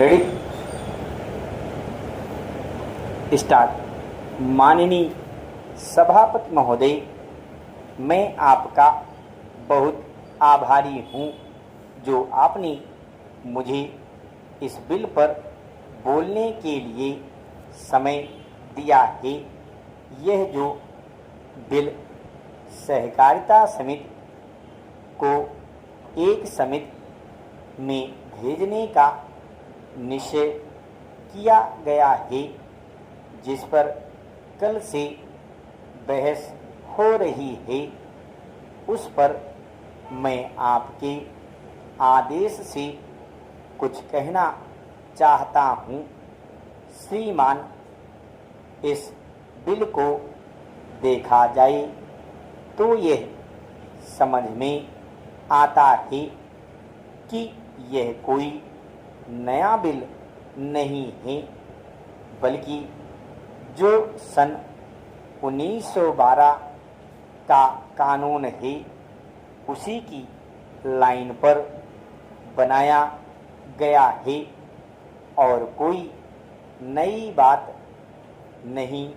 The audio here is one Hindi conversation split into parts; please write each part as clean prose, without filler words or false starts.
Ready start. माननीय सभापति महोदय, मैं आपका बहुत आभारी हूँ जो आपने मुझे इस बिल पर बोलने के लिए समय दिया है। यह जो बिल सहकारिता समिति को एक समिति में भेजने का निश्चय किया गया है, जिस पर कल से बहस हो रही है, उस पर मैं आपके आदेश से कुछ कहना चाहता हूँ। श्रीमान, इस बिल को देखा जाए तो यह समझ में आता है कि यह कोई नया बिल नहीं है, बल्कि जो सन 1912 का कानून है उसी की लाइन पर बनाया गया है और कोई नई बात नहीं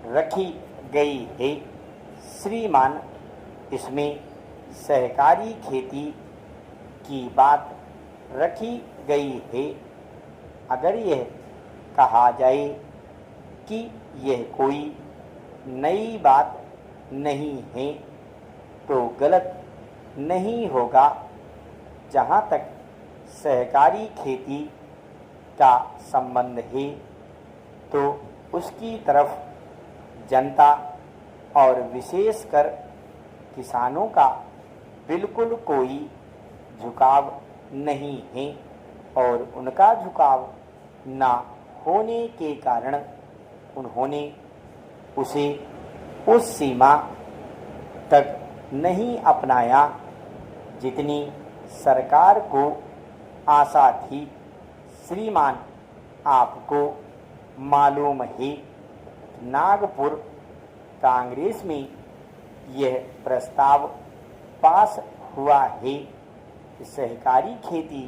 रखी गई है। श्रीमान, इसमें सहकारी खेती की बात रखी गई है। अगर यह कहा जाए कि यह कोई नई बात नहीं है तो गलत नहीं होगा। जहाँ तक सहकारी खेती का संबंध है तो उसकी तरफ जनता और विशेषकर किसानों का बिल्कुल कोई झुकाव नहीं है और उनका झुकाव ना होने के कारण उन्होंने उसे उस सीमा तक नहीं अपनाया जितनी सरकार को आशा थी। श्रीमान, आपको मालूम है, नागपुर कांग्रेस में यह प्रस्ताव पास हुआ है कि सहकारी खेती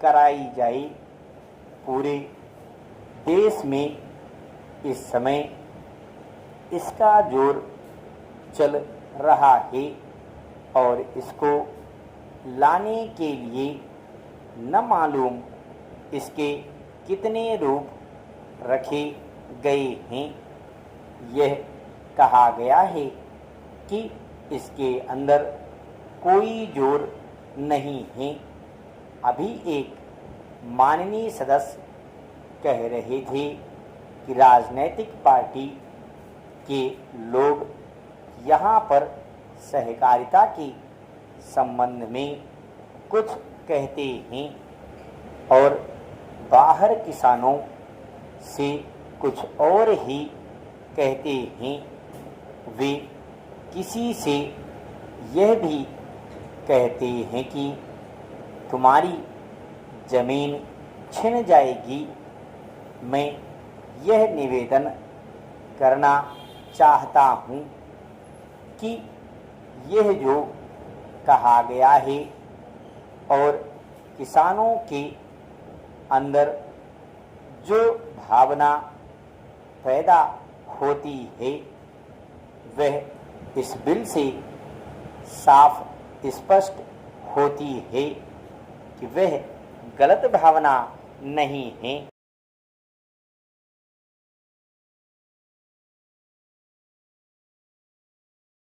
कराई जाए। पूरे देश में इस समय इसका जोर चल रहा है और इसको लाने के लिए न मालूम इसके कितने रूप रखे गए हैं। यह कहा गया है कि इसके अंदर कोई जोर नहीं है। अभी एक माननीय सदस्य कह रहे थे कि राजनीतिक पार्टी के लोग यहाँ पर सहकारिता के संबंध में कुछ कहते हैं और बाहर किसानों से कुछ और ही कहते हैं। वे किसी से यह भी कहते हैं कि तुम्हारी जमीन छिन जाएगी। मैं यह निवेदन करना चाहता हूँ कि यह जो कहा गया है और किसानों के अंदर जो भावना पैदा होती है वह इस बिल से साफ स्पष्ट होती है कि वह गलत भावना नहीं है।